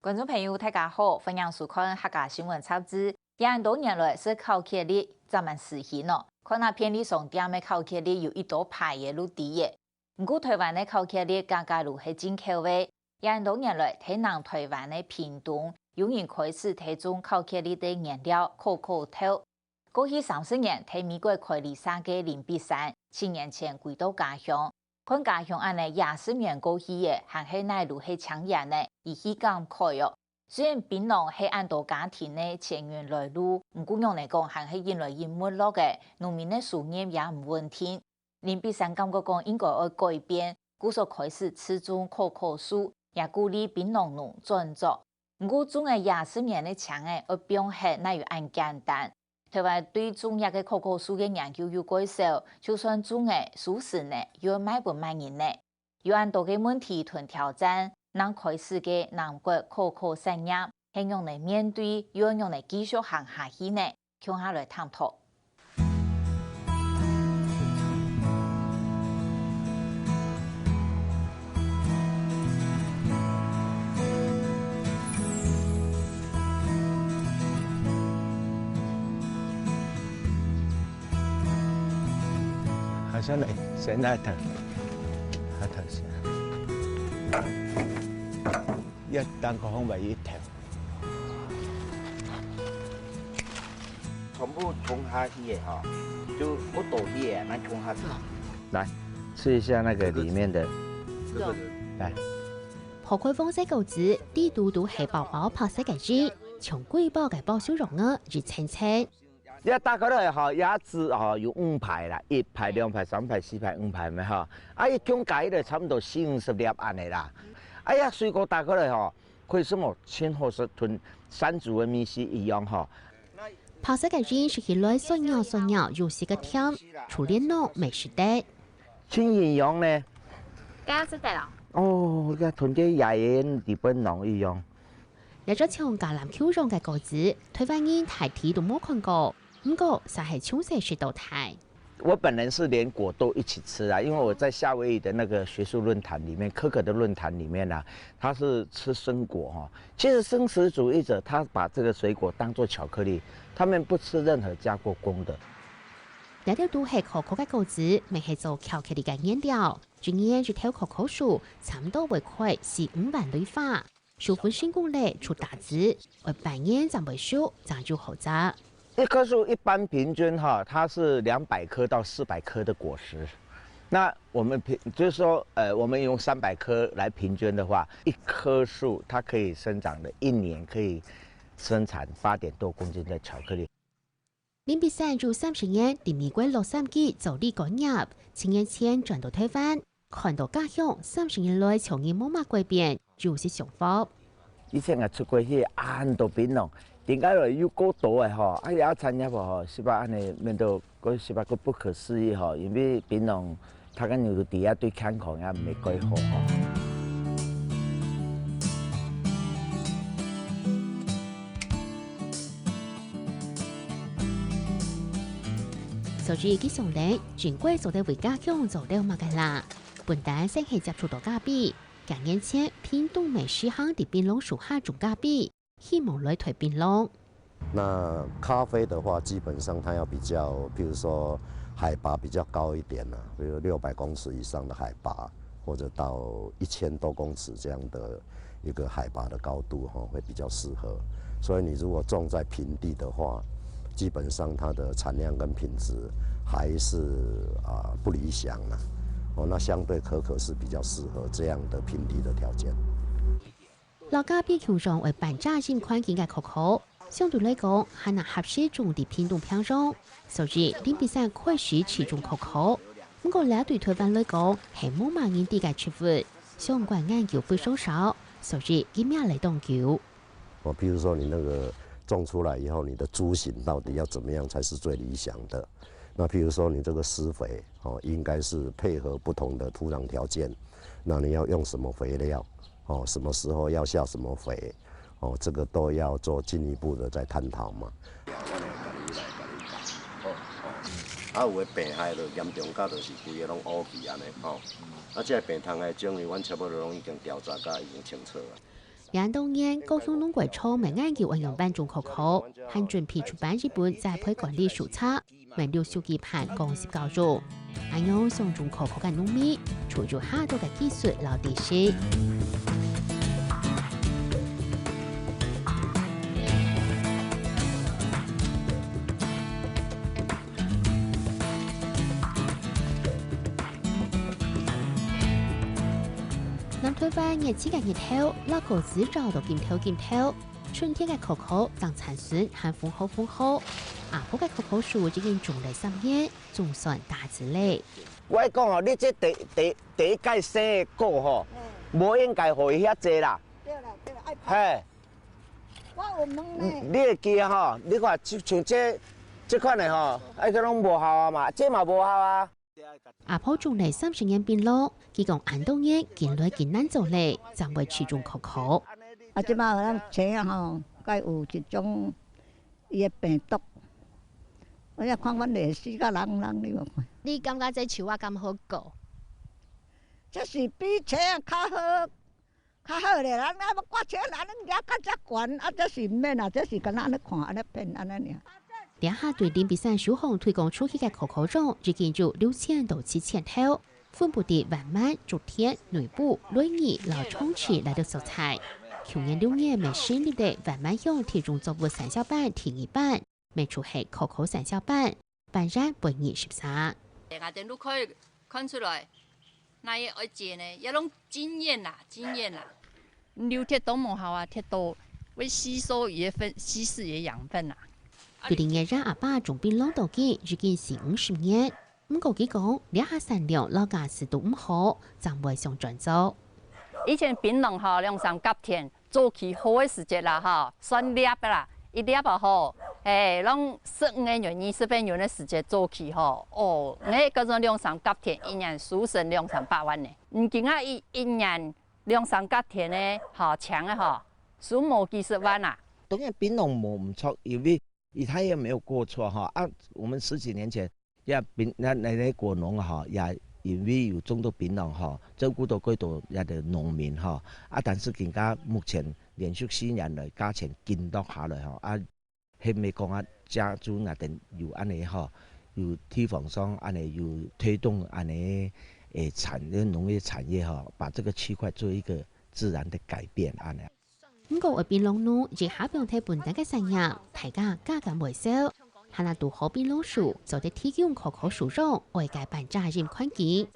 观众朋友，大家好，欢迎收看客家新闻插枝。多年来是考克力咱们实行了，看那便利商店的考克力有一道排的路低的。不过台湾的考克力价格路是真口味，多年来台南台湾的屏东有人开始提种考克力的原料可可豆。过去30年，在美国开理山的林碧山，7年前回到家乡。看家乡安尼20年过去的，还是奈路是抢眼的，伊去感慨哦。虽然槟榔是按多家庭的前源来路，不过用来讲还是因为淹没落的，农民的收入也唔稳定。林碧山感觉讲应该要改变，故所开始吃种可可树，也鼓励槟榔农转作。不过种的20年的抢的，而变现那又按简单。台湾对种一个可可树的研究有介绍，就算种的熟食呢，要卖不卖人呢？有按多个问题同挑战，能开始的南国可可产业，係用嚟面对，又用嚟继续行下去呢？向下来探讨。好像来先来头，下头先，一单个方位一条，全部冲下去的哈，就不多些，那冲下去。来吃一下那个里面的，来。何开放在狗子，地嘟嘟黑宝宝拍摄个子，从贵宝嘅包修容啊，热清清。一打开来哈，一支哈有5排啦，1排、2排、3排、4排、5排咪哈，一种解咧差不多40粒安尼啦。哎呀，水果打开来哈，可以什么青红色同山竹的米线一样哈。拍摄个子是起来酸鸟，又是个甜，初恋弄美食的。青营养呢？家食得啦。哦，个同啲野人日本人一样。有咗從橄欖 Q 種嘅果子，台灣人大體都冇看過，不過就係從小食到大。我本人是連果都一起吃啊，因為我在夏威夷的那個學術論壇裡面，可可的論壇裡面啊，他是吃生果哈。其實生食主義者，他把這個水果當作巧克力，他們不吃任何加過工的。有條都係可可嘅果子，咪係做巧克力嘅原料。今年一條可可樹，差唔多會開4-5萬朵花。樹款成功咧出大枝，而半年就會熟，長就好雜。一棵樹一般平均哈，它是200顆到400顆的果實。那我們就是說，我們用300顆來平均的話，一棵樹它可以生長的1年可以生產8點多公斤的巧克力。林碧山做30年，喺美國洛杉磯做呢個業，7年前轉到台灣，看到家鄉30年來從業冇乜改變，就是幸福。以前啊出過去很多檳榔，點解來要過多嘅嗬？哎呀，產業嗬，是吧？安尼面到嗰是吧？個不可思議嗬，因為檳榔它個牛底下對健康也唔係幾好嗬。所以佢上嚟，全國做得為家鄉做了乜嘅啦？本單先係接觸到咖啡，近年前屏東美食行啲檳榔樹下種咖啡，希望來推檳榔。那咖啡的話，基本上它要比較，譬如說海拔比較高一點啦，比如600公尺以上的海拔，或者到1000多公尺這樣的一個海拔的高度，會比較適合。所以你如果種在平地的話，基本上它的產量跟品質還是不理想啦。那相對可可是比較適合這樣的平地的條件。老咖啡球種為半炸型環境嘅可可，相對來講還能合適種啲偏東品種，所以林碧山開始持種可可。不過呢對台灣來講係冇乜人哋嘅出貨，相關研究非常少，所以佢咩嚟當究。譬如說你那個種出來以後，你的株型到底要怎麼樣才是最理想的？那譬如說你這個施肥，應該是配合不同的土壤條件，那你要用什麼肥料，什麼時候要下什麼肥，這個都要做進一步的再探討嘛。有的病害就嚴重到就是規個攏烏去安尼，這個病蟲的種類，阮差不多攏已經調查甲已經清楚了。2002年，高雄农改廠未研究運用辦種可可，韓準備出版一本栽培管理手冊，為6小期盤公司教育，按用上種可可嘅農民，除咗下多嘅技術老知識。南台灣熱氣嘅熱頭，老狗子找到見頭。春天嘅可可長殘筍還豐厚。下坡嘅可可樹已經種嚟3年，總算大枝嘞。我講哦，你這第一屆生嘅果吼，無應該互伊遐濟啦。對啦，愛拍。嘿，我有問呢。你會記吼？你看像這款的吼，個攏無效啊嘛，這嘛無效啊。下坡種嚟30年變老，佢講安東嘢見來見難做嚟，就會始終可可。即馬咱車啊吼，該有一種伊個病毒，我一看阮會死甲人你無看。你感覺這樹仔咁好過？這是比車較好咧，咱啊要掛車，咱也較遮懸，啊這是毋免啊，這是干那安尼看安尼騙安尼爾。兩下對林比山小紅推廣出去嘅可可種，已經有6000到7000頭，分布地萬滿、竹田、內部、瑞義、老衝池來到素材。去年6月未成立的萬滿鄉體種作物產銷班第2班，未出係可可產銷班，班然本年13。我哋都可以看出來，那嘢愛做呢，一種經驗啦。溜鐵都冇效啊，鐵都會吸收伊嘅稀釋嘅養分啦。對林嘅讓阿爸種檳榔到嘅已經是50年，唔過佢講兩下產量老家時都唔好，就會想轉走。以前檳榔吼2-3甲田做起好嘅時節啦，吼算粒啦，一粒啊吼，攏15元、20元嘅時節做起吼，哦，嗰種2-3甲田一年收成2-3百萬呢，唔見啊一年2-3甲田呢，吼強嘅吼數冇幾十萬啦。當然檳榔唔錯，因為他也沒有過錯哈啊！我們10幾年前也那果農哈也因為有種到檳榔哈，照顧到幾多也的農民哈啊！但是更加目前連續4年來價錢見到下來哈啊，係咪講啊？家族那定有安尼哈，有地方上安尼有推動安尼農業產業哈，把這個區塊做一個自然的改變安尼。唔過檳榔農亦下邊睇本地嘅產業，大家價格未少。係那杜河檳榔樹就得提供可可樹種，外界辦責任環境。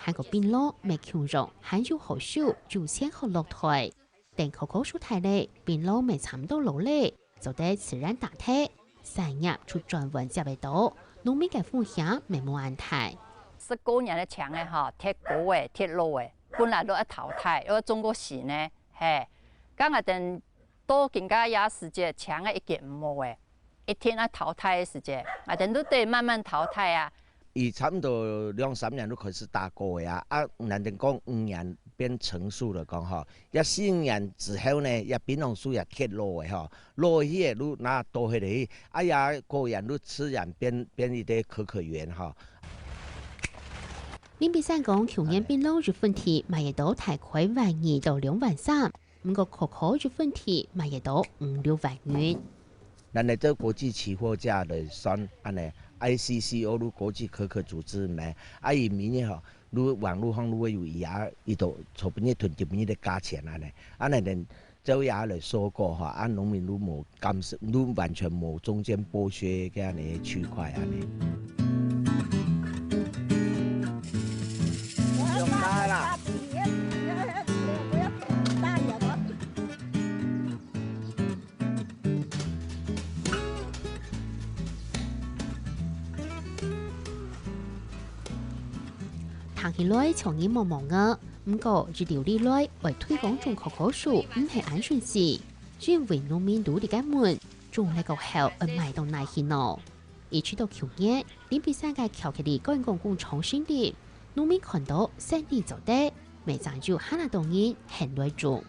韓國檳榔未強種，還有好少就先後落台。但可可樹太累，檳榔未差唔多落嚟，就得自然打汰。產業出專門接嚟到，農民嘅風險未冇安泰。19年嘅強嘅吼，鐵高嘅、鐵路嘅，本來都要淘汰，因為中國時呢，咁啊等多更加有時節強嘅一件唔冇嘅。一天啊淘汰嘅時節，啊等都得慢慢淘汰啊。伊差唔多2-3年都開始打過嘅啊，人哋講5年變成熟了講吼，一4年之後呢，一檳榔樹也鐵落嘅吼，落去嘅都拿多起嚟，哎呀果然都自然變一啲可可園吼。林比山講，去年檳榔月份體賣嘢到大概12000到2萬3，唔過可可月份體賣嘢到5-6萬元。咱哋做國際期貨價嚟算，安尼 ICCO 如國際可可組織咩？啊，伊明年吼，如網絡上如果有伊都從邊一囤入邊啲價錢安尼，安尼連走也嚟收過吼，啊農民如無感受，如完全無中間剝削嘅安尼區塊安尼。用大啦！行起來從伊茫茫嘅，唔過日條呢來為推廣種可可樹唔係安全事，專為農民努力嘅門，種呢個後而賣到哪去呢？而直到去年，林比山嘅橋溪里乾公共重新啲，農民看到生意就得，未長就哈那當然很來種。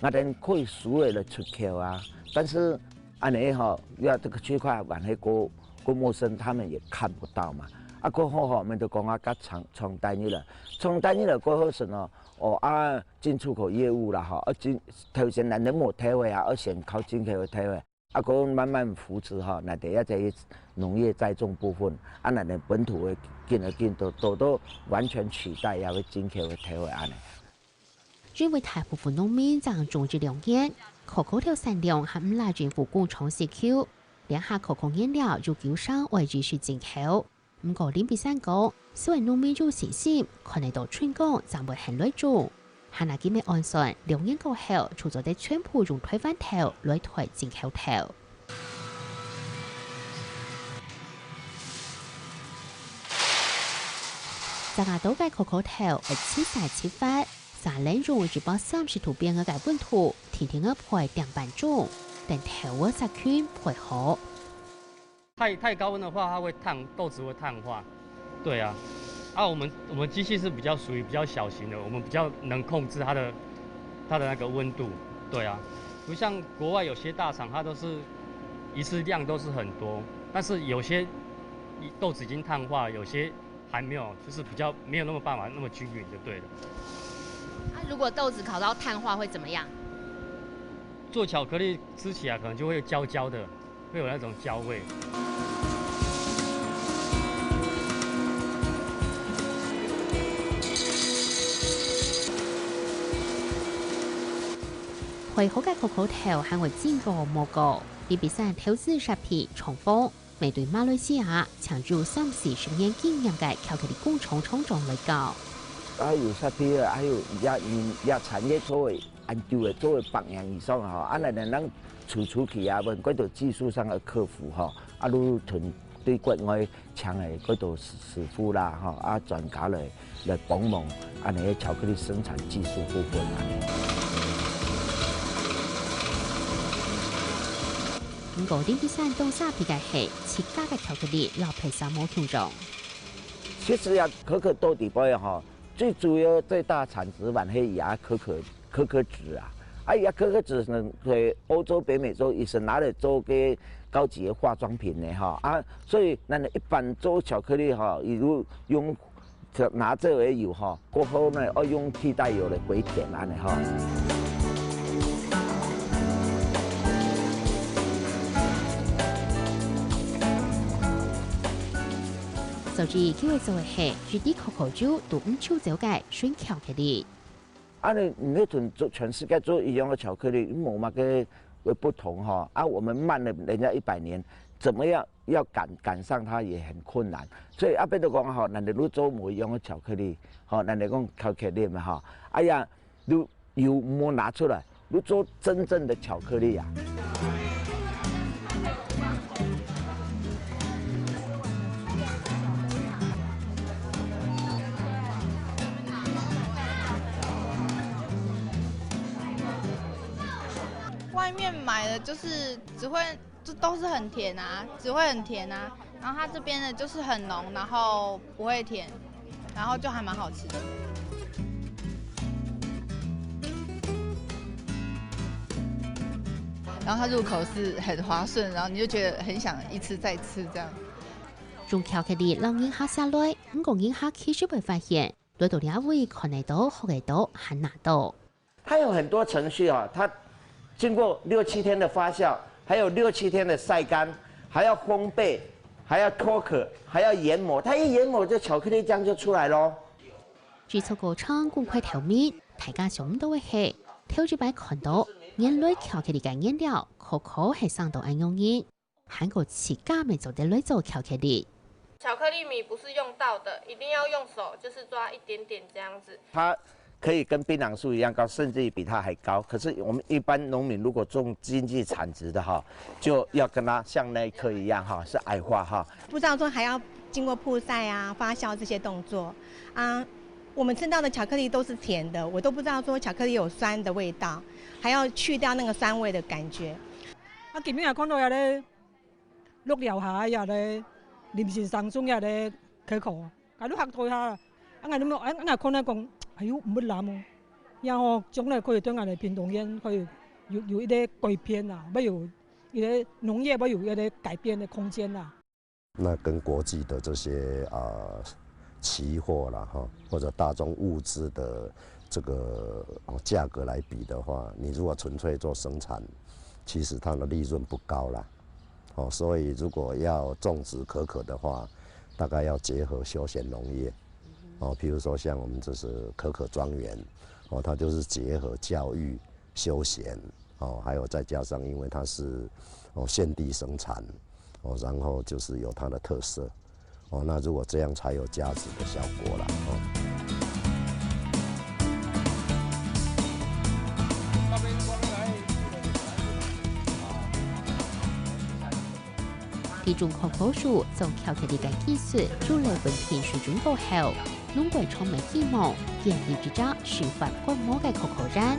我哋可以數嚟出口啊，但是安尼吼，要這個區塊還係過陌生，他們也看不到嘛。啊，过后吼，我们就讲啊，甲从单一了，从单一了过后是呢，进出口业务啦，吼，头先咱都无体会啊，先靠进口的体会，啊，过慢慢扶持吼，那第一在农业栽种部分，啊，咱的本土的进都完全取代也会进口的体会安尼。因为大部分农民将种植良田，可可条产量还唔拉政府工厂市区，两下可可原料就叫上外继续进口。唔过林比山讲，虽然农民有信心，可能到春工就会很耐做，还那几枚安算2年过后，除咗在全部用推翻头来推进口头。在亞島嘅可可頭會切晒切發，撒冷用只包30圖邊嘅本土，天天嘅配2半種，但頭嘅殺菌配好。太高温的话，它会豆子会碳化。对啊，我们机器是比较属于比较小型的，我们比较能控制它的那个温度。对啊，不像国外有些大厂，它都是一次量都是很多，但是有些豆子已经碳化，有些还没有，就是比较没有那么办法那么均匀就对了。如果豆子烤到碳化会怎么样？做巧克力吃起来可能就会焦焦的，会有那种焦味。配好嘅可可頭還會煎過蘑菇，呢比山投資設備重豐，面對馬來西亞搶住30年經驗嘅巧克力工廠廠長嚟講。還有設備，還有也產業作為研究嘅作為8年以上吼，啊，咱處去啊，問嗰度技術上嘅克服吼，啊，如屯對國外請嘅嗰度師傅啦，吼，啊，專家來幫忙，啊，你巧克力生產技術部分啊。不過林比山東沙皮嘅係自家嘅巧克力老皮沙冇聽眾。其實呀，可可豆底包呀，哈，最主要最大產值還係也可可脂啊。也可可脂呢，在歐洲、北美洲也是拿來做嘅高級嘅化妝品嘅哈。所以咱一般做巧克力哈，如用拿這為油哈，過後呢，要用替代油嚟回甜安尼哈。所以佢會做嘅係，絕啲可可酒都唔超走嘅選巧克力。你那種做全世界做一樣的巧克力，冇乜嘅不同哈。我們慢了人家100年，怎麼樣要趕上它也很困難。所以比如講哈，人哋都做冇一樣嘅巧克力，人哋講巧克力嘛哈。你油冇拿出來，你做真正的巧克力啊。外面买的就是都是很甜啊，只会很甜啊。然后它这边的就是很浓，然后不会甜，然后就还蛮好吃的。然后它入口是很滑顺，然后你就覺得很想一吃再吃這樣。用巧克力讓人下下來，不過人下其實會發現，來到兩位看得到、學得到、很難到。它有很多程序啊，它經過6、7天的發酵，還有6、7天的曬乾，還要烘焙，還要脫殼，還要研磨。它一研磨，就巧克力醬就出來咯。製作過程公開透明，大家想到嘅係，挑住擺看到原來巧克力嘅原料，可可係上到安用嘅，韓國自家咪做得來做巧克力。巧克力米不是用到的，一定要用手，就是抓一點點這樣子。它可以跟檳榔樹一樣高，甚至於比它還高。可是我們一般農民如果種經濟產值的哈，就要跟它像那一顆一樣哈，是矮化哈。不知道說還要經過曝曬啊、發酵這些動作啊。我們吃到的巧克力都是甜的，我都不知道說巧克力有酸的味道，還要去掉那個酸味的感覺。今日也看到有咧碌料下，有咧臨時上中有咧可可，但都嚇到下，你看咧講，哎呦唔會諗哦，然後將來可以對我哋屏東縣可以有一啲改變啊，不如一啲農業不如一啲改變的空間啊。那跟国际的这些期货啦哈，或者大宗物资的这个价格来比的话，你如果纯粹做生产，其实它的利润不高啦。所以如果要种植可可的话，大概要结合休闲农业，譬如说像我们这是可可庄园，它就是结合教育、休闲，还有再加上因为它是现地生产，然后就是有它的特色，那如果这样才有价值的效果啦。地种可可树从巧克力嘅技术做嚟本田水准过后，农会充满希望，建立之家示范规模嘅可可园。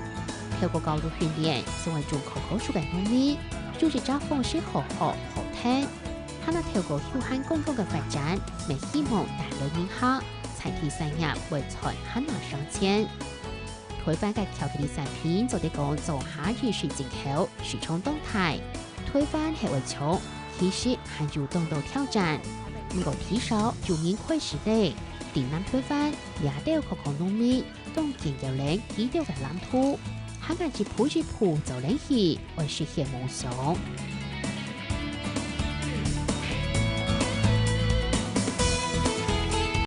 透过高度训练，成为种可可树嘅农民，就是家方式好聽。他那透過休閒工作嘅發展，未希望大量影響財體產業為財很難上千。台灣嘅巧克力產品就得講做下日式進口，市場動態。台灣係為從其實還有眾多挑戰，不過至少就面會時代，電南台灣也都可可農民當見有領幾條嘅藍圖，香港之普就領起，為實現夢想。